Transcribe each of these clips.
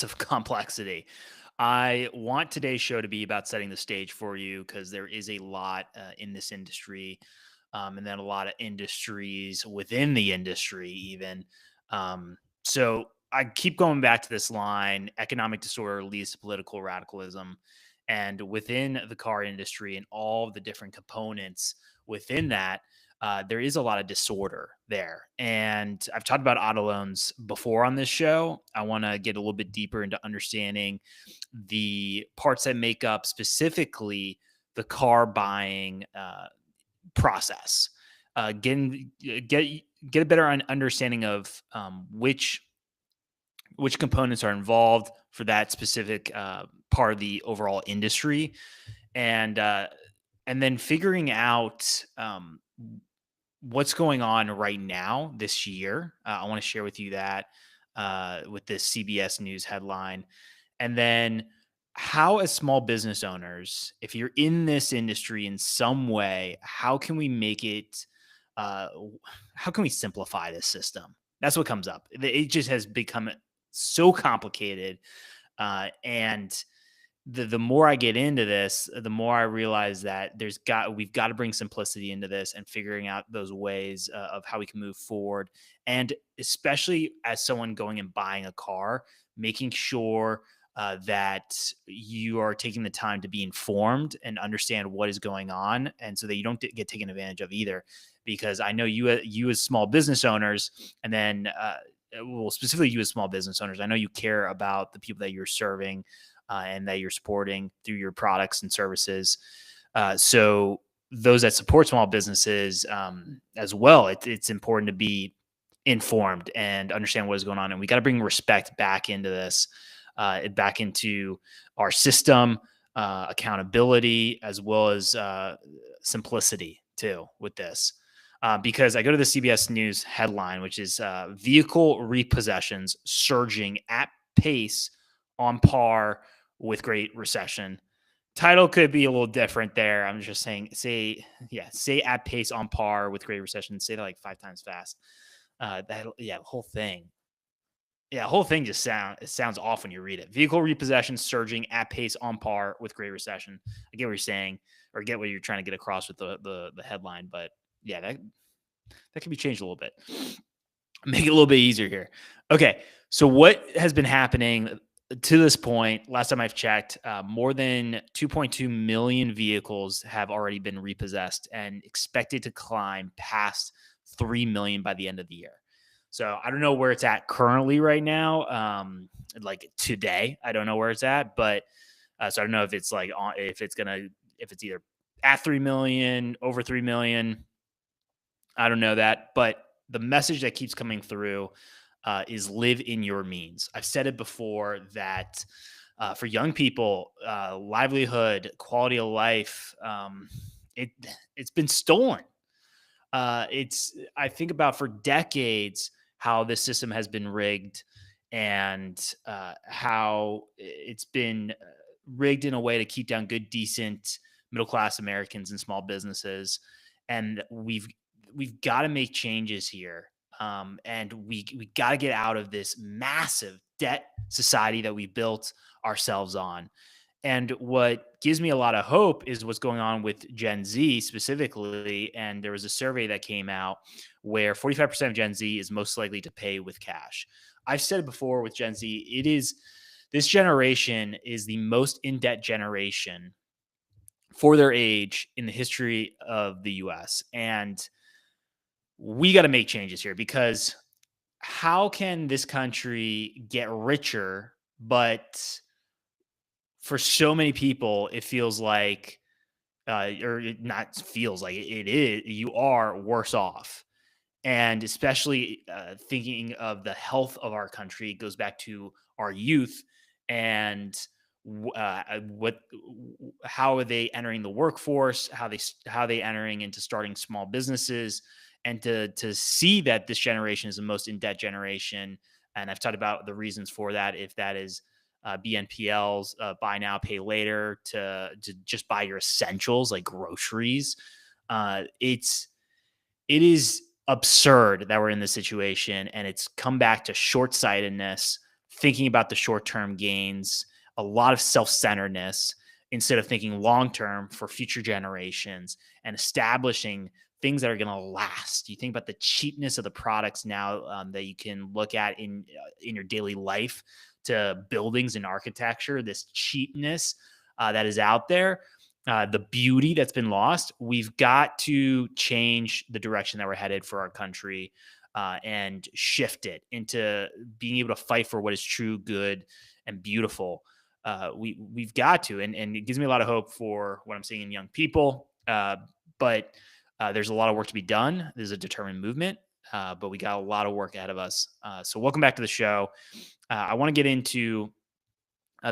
massive complexity. I want today's show to be about setting the stage for you because there is a lot in this industry, and then a lot of industries within the industry, even. So I keep going back to this line: economic disorder leads to political radicalism. And within the car industry and all the different components within that, there is a lot of disorder there. And I've talked about auto loans before on this show. I want to get a little bit deeper into understanding the parts that make up specifically the car buying process. Get a better understanding of which components are involved for that specific part of the overall industry, and uh, and then figuring out what's going on right now this year. I want to share with you that with this CBS News headline. And then how, as small business owners, if you're in this industry in some way, how can we make it, how can we simplify this system? That's what comes up. It just has become so complicated. And the more I get into this, the more I realize that we've got to bring simplicity into this and figuring out those ways of how we can move forward. And especially as someone going and buying a car, making sure that you are taking the time to be informed and understand what is going on, and so that you don't get taken advantage of either. Because I know you as small business owners, and then well, specifically you as small business owners, I know you care about the people that you're serving and that you're supporting through your products and services. So those that support small businesses as well, it's important to be informed and understand what is going on. And we got to bring respect back into this, back into our system, accountability, as well as simplicity too with this. Because I go to the CBS News headline, which is vehicle repossessions surging at pace on par with Great Recession. Title could be a little different there. I'm just saying, say at pace on par with Great Recession. Say that like 5 times fast. The whole thing. Yeah, the whole thing just sounds off when you read it. Vehicle repossession surging at pace on par with Great Recession. I get what you're saying, or get what you're trying to get across with the headline, but yeah, that can be changed a little bit. Make it a little bit easier here. Okay, so what has been happening to this point? Last time I've checked, more than 2.2 million vehicles have already been repossessed and expected to climb past 3 million by the end of the year. So I don't know where it's at currently right now. Like today, I don't know where it's at, but so I don't know if it's like if it's either at 3 million, over 3 million. I don't know that, but the message that keeps coming through is live in your means. I've said it before that for young people, livelihood, quality of life, it it's been stolen. It's I think about for decades how this system has been rigged, and how it's been rigged in a way to keep down good, decent middle class Americans and small businesses, and we've got to make changes here. And we got to get out of this massive debt society that we built ourselves on. And what gives me a lot of hope is what's going on with Gen Z specifically. And there was a survey that came out where 45% of Gen Z is most likely to pay with cash. I've said it before with Gen Z, this generation is the most in debt generation for their age in the history of the US. And we got to make changes here, because how can this country get richer, but for so many people, it feels like, or it not feels like it is, you are worse off. And especially thinking of the health of our country, it goes back to our youth and how are they entering the workforce? How they entering into starting small businesses? And to see that this generation is the most in debt generation, and I've talked about the reasons for that. If that is BNPLs, buy now, pay later, to just buy your essentials like groceries, it is absurd that we're in this situation, and it's come back to short sightedness thinking about the short term gains, a lot of self centeredness instead of thinking long term for future generations and establishing things that are going to last. You think about the cheapness of the products now that you can look at in your daily life to buildings and architecture. This cheapness that is out there, the beauty that's been lost. We've got to change the direction that we're headed for our country and shift it into being able to fight for what is true, good, and beautiful. We've got to, and it gives me a lot of hope for what I'm seeing in young people. But there's a lot of work to be done. There's a determined movement, but we got a lot of work ahead of us. So welcome back to the show. I want to get into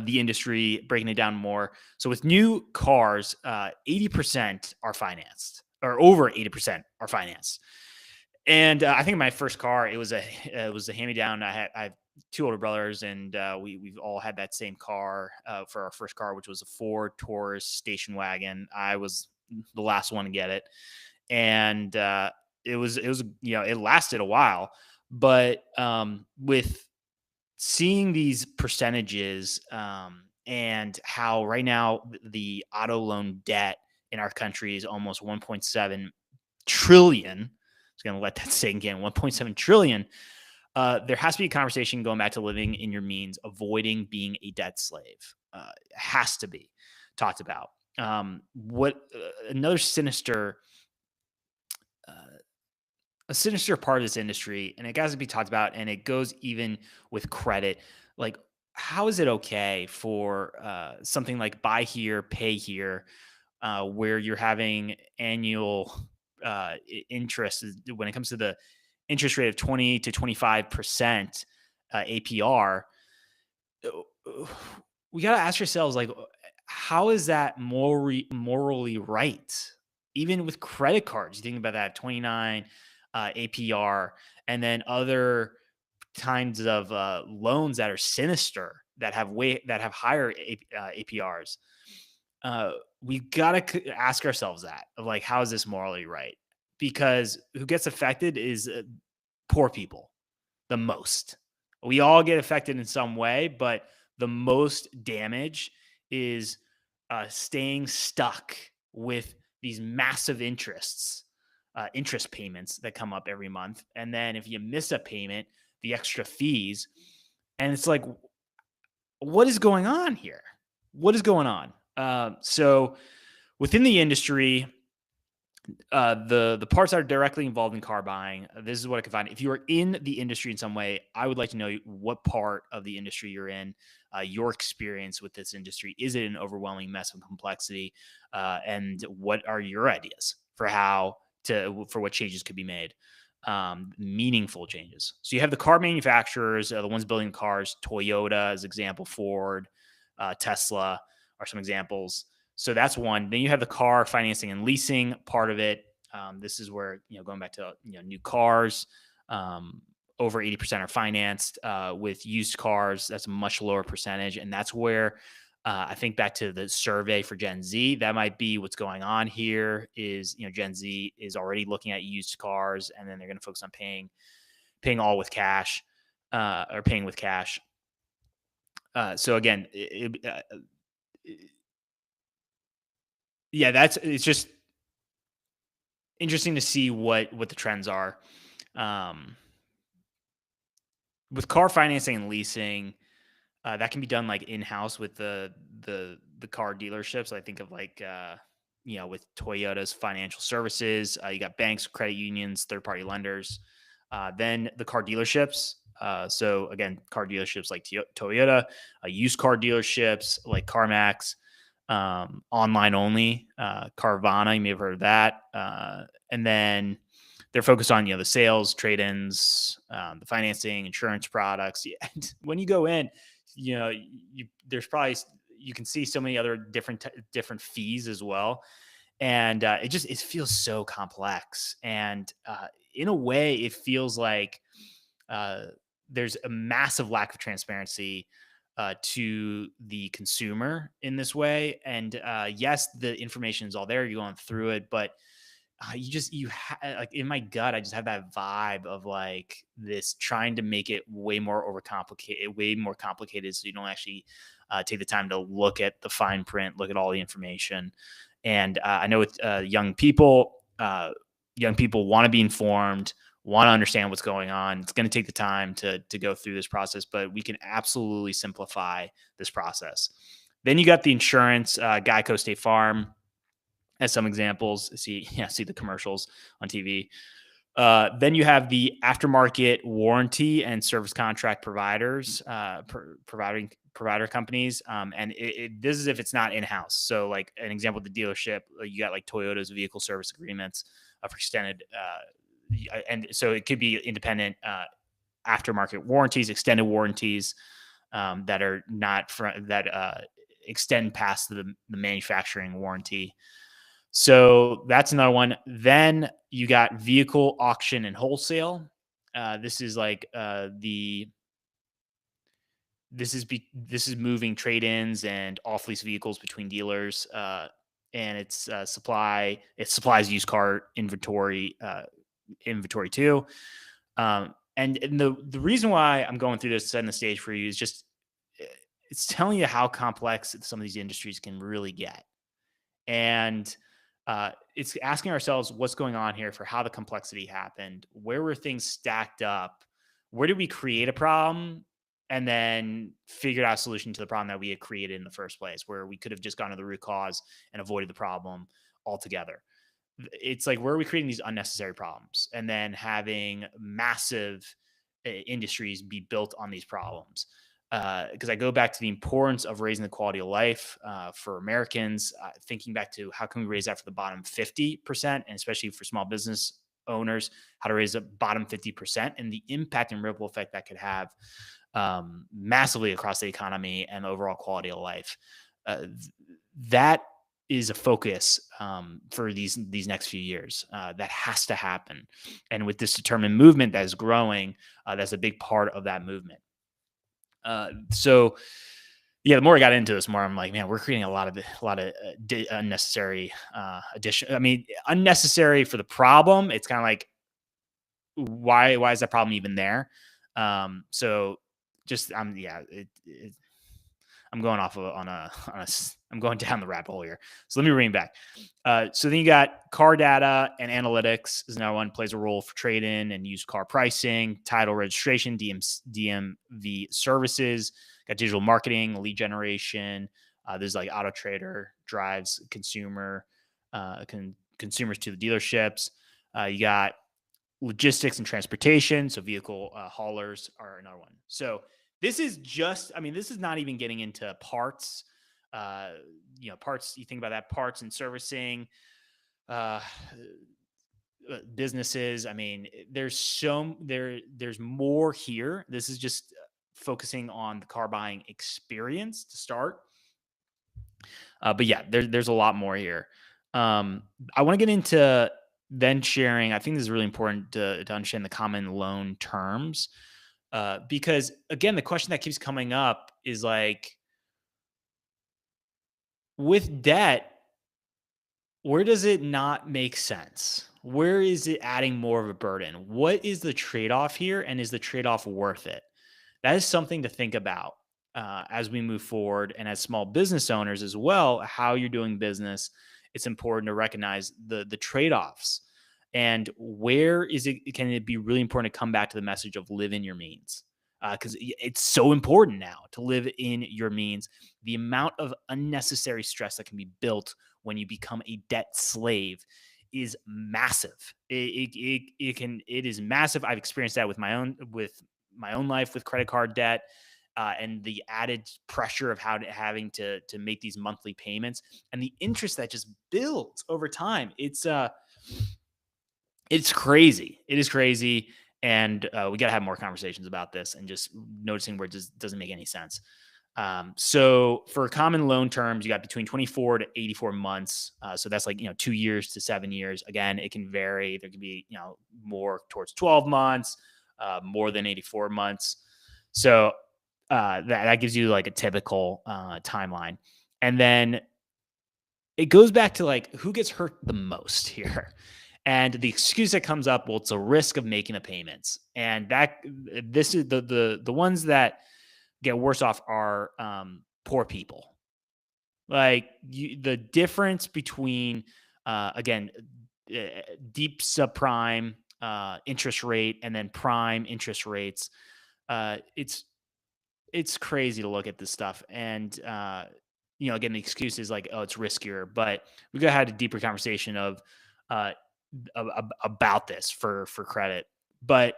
the industry, breaking it down more. So with new cars, 80% are financed, or over 80% are financed. And I think my first car, it was a hand me down. I have two older brothers, and we've all had that same car for our first car, which was a Ford Taurus station wagon. I was the last one to get it, and it was it lasted a while, but with seeing these percentages and how right now the auto loan debt in our country is almost 1.7 trillion. I was going to let that sink in. 1.7 trillion. There has to be a conversation going back to living in your means, avoiding being a debt slave. It has to be talked about. What another uh, a sinister part of this industry, and it has to be talked about, and it goes even with credit. Like, how is it okay for something like buy here, pay here, where you're having annual interest when it comes to the interest rate of 20 to 25% APR? We got to ask ourselves, like, how is that morally right? Even with credit cards, you think about that 29 APR, and then other kinds of loans that are sinister that have higher APRs. Uh, we got to ask ourselves that of like, how is this morally right? Because who gets affected is poor people the most. We all get affected in some way, but the most damage is staying stuck with these massive interest payments that come up every month. And then if you miss a payment, the extra fees. And it's like, what is going on here? What is going on? So within the industry, the parts that are directly involved in car buying, this is what I can find. If you are in the industry in some way, I would like to know what part of the industry you're in, your experience with this industry. Is it an overwhelming mess of complexity? And what are your ideas for for what changes could be made? Meaningful changes. So you have the car manufacturers, the ones building cars. Toyota as example, Ford, Tesla are some examples. So that's one. Then you have the car financing and leasing part of it. This is where, going back to new cars, over 80% are financed. With used cars, that's a much lower percentage, and that's where I think back to the survey for Gen Z. That might be what's going on here. Is Gen Z is already looking at used cars, and then they're going to focus on paying all with cash, or paying with cash. So again, yeah, it's just interesting to see what the trends are. Um, with car financing and leasing, that can be done like in house with the car dealerships. I think of like with Toyota's financial services, you got banks, credit unions, third party lenders. Then the car dealerships. So again, car dealerships like Toyota, used car dealerships like CarMax, online only, Carvana. You may have heard of that. And then they're focused on the sales, trade-ins, the financing, insurance products. Yeah, and when you go in, there's probably you can see so many other different fees as well, and it feels so complex. And in a way, it feels like uh, there's a massive lack of transparency to the consumer in this way. And yes, the information is all there. You're going through it, but like in my gut, I just have that vibe of like this trying to make it way more complicated. So you don't actually take the time to look at the fine print, look at all the information. And I know with young people want to be informed, want to understand what's going on. It's going to take the time to go through this process, but we can absolutely simplify this process. Then you got the insurance, Geico, State Farm, as some examples. See the commercials on TV. Then you have the aftermarket warranty and service contract providers, provider companies, and this is if it's not in house. So, like an example, the dealership, you got like Toyota's vehicle service agreements for extended, and so it could be independent aftermarket warranties, extended warranties that are not that extend past the manufacturing warranty. So that's another one. Then you got vehicle auction and wholesale. This is like this is moving trade-ins and off-lease vehicles between dealers, and it supplies used car inventory too. And the reason why I'm going through this, setting the stage for you, is just it's telling you how complex some of these industries can really get. And it's asking ourselves what's going on here, for how the complexity happened, where were things stacked up, where did we create a problem, and then figured out a solution to the problem that we had created in the first place, where we could have just gone to the root cause and avoided the problem altogether. It's like, where are we creating these unnecessary problems and then having massive industries be built on these problems? Because I go back to the importance of raising the quality of life for Americans, thinking back to how can we raise that for the bottom 50%, and especially for small business owners, how to raise the bottom 50% and the impact and ripple effect that could have massively across the economy and the overall quality of life. That is a focus for these next few years. That has to happen. And with this determined movement that is growing, that's a big part of that movement. So yeah, the more I got into this, more I'm like, man, we're creating a lot of unnecessary addition. I mean, unnecessary for the problem. It's kind of like, why is that problem even there? So just I'm going off I'm going down the rabbit hole here. So let me bring it back. So then you got car data and analytics is another one, plays a role for trade-in and used car pricing, title registration, DMV services, got digital marketing, lead generation. There's like Auto Trader drives consumers to the dealerships. You got logistics and transportation. So vehicle haulers are another one. So this is not even getting into parts. Parts, you think about that, parts and servicing, businesses. I mean, there's more here. This is just focusing on the car buying experience to start. But yeah, there's a lot more here. I want to get into then sharing. I think this is really important to understand the common loan terms. Because again, the question that keeps coming up is like, with debt, where does it not make sense? Where is it adding more of a burden? What is the trade-off here? And is the trade-off worth it? That is something to think about as we move forward. And as small business owners as well, how you're doing business, it's important to recognize the trade-offs. And where is it? Can it be really important to come back to the message of live in your means? Because it's so important now to live in your means. The amount of unnecessary stress that can be built when you become a debt slave is massive. It is massive. I've experienced that with my own life with credit card debt. And the added pressure of having to make these monthly payments and the interest that just builds over time. It's crazy. It is crazy. And we got to have more conversations about this and just noticing where it just doesn't make any sense. So for common loan terms, you got between 24 to 84 months. So that's like, 2 years to 7 years. Again, it can vary. There can be, more towards 12 months, more than 84 months. So that gives you like a typical timeline. And then it goes back to like, who gets hurt the most here? And the excuse that comes up, well, it's a risk of making the payments. And that this is the ones that get worse off are poor people. Like the difference between again uh, deep subprime interest rate and then prime interest rates. It's crazy to look at this stuff, and again, the excuse is like, oh, it's riskier, but we got had a deeper conversation of uh, about this for credit. But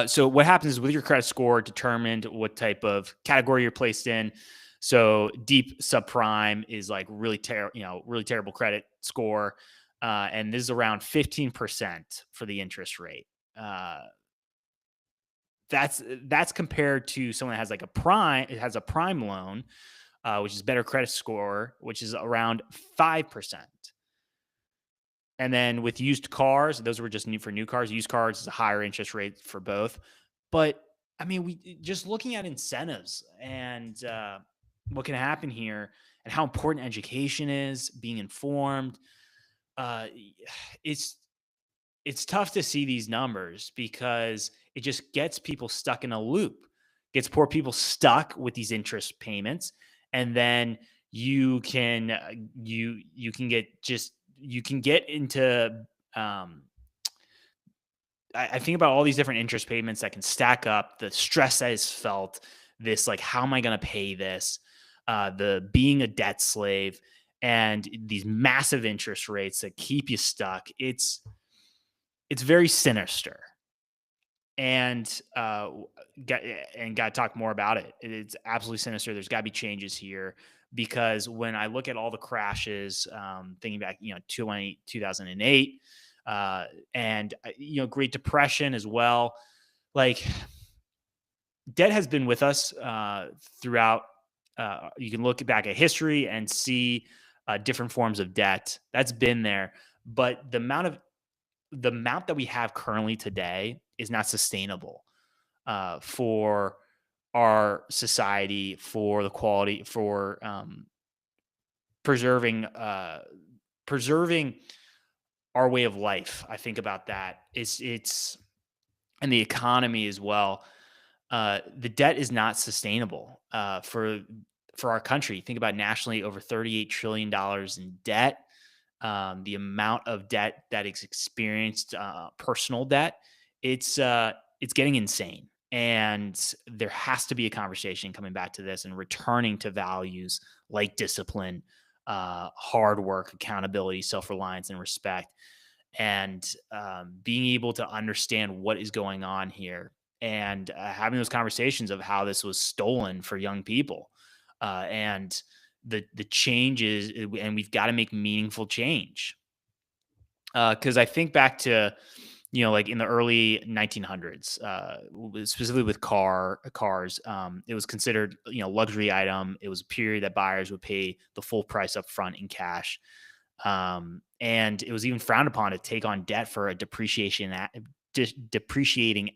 so what happens is with your credit score determined what type of category you're placed in. So deep subprime is like really terrible credit score, and this is around 15% for the interest rate. Uh, that's compared to someone that has like a prime. It has a prime loan, which is better credit score, which is around 5%. And then with used cars, those were just new for new cars. Used cars is a higher interest rate for both. But I mean, we just looking at incentives and what can happen here and how important education is, being informed. Uh, it's it's tough to see these numbers because it just gets people stuck in a loop, gets poor people stuck with these interest payments, and then you can you can get just you can get into um, I think about all these different interest payments that can stack up, the stress that is felt, this like, how am I going to pay this? The being a debt slave and these massive interest rates that keep you stuck. It's very sinister, and got to talk more about it. It's absolutely sinister. There's got to be changes here because when I look at all the crashes, thinking back, 2008, and Great Depression as well. Like debt has been with us throughout. You can look back at history and see different forms of debt that's been there, but the amount that we have currently today is not sustainable for our society, for the quality, for preserving preserving our way of life. I think about that. It's and the economy as well. The debt is not sustainable for our country. Think about nationally, over $38 trillion in debt. The amount of debt that is experienced, personal debt, it's getting insane. And there has to be a conversation coming back to this and returning to values like discipline, hard work, accountability, self reliance, and respect, and being able to understand what is going on here and having those conversations of how this was stolen for young people and the changes, and we've got to make meaningful change because I think back to like in the early 1900s, specifically with cars, it was considered luxury item. It was a period that buyers would pay the full price up front in cash, and it was even frowned upon to take on debt for a depreciating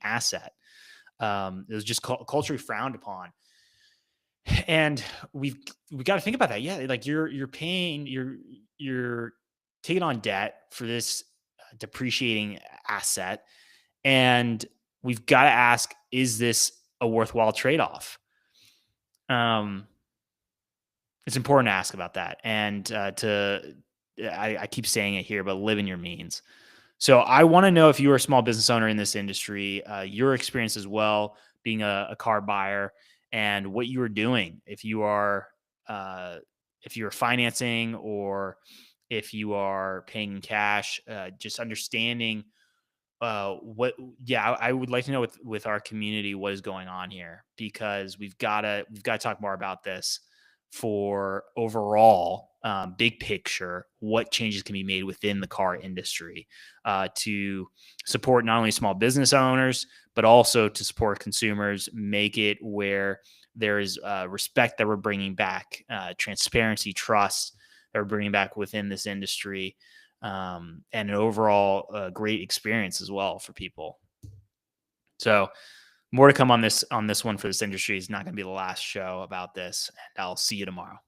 asset. It was just culturally frowned upon, and we got to think about that. Yeah, like you're paying, you're taking on debt for this depreciating asset, and we've got to ask: is this a worthwhile trade off? Um, it's important to ask about that, and I keep saying it here, but live in your means. So I want to know if you are a small business owner in this industry, your experience as well, being a car buyer, and what you are doing. Uh, if you're financing or if you are paying in cash, just understanding what. Yeah, I would like to know with our community what is going on here because we've got to talk more about this for overall big picture, what changes can be made within the car industry to support not only small business owners, but also to support consumers, make it where there is respect that we're bringing back, transparency, trust that we're bringing back within this industry, and an overall great experience as well for people. So more to come on this one for this industry. Is not going to be the last show about this, and I'll see you tomorrow.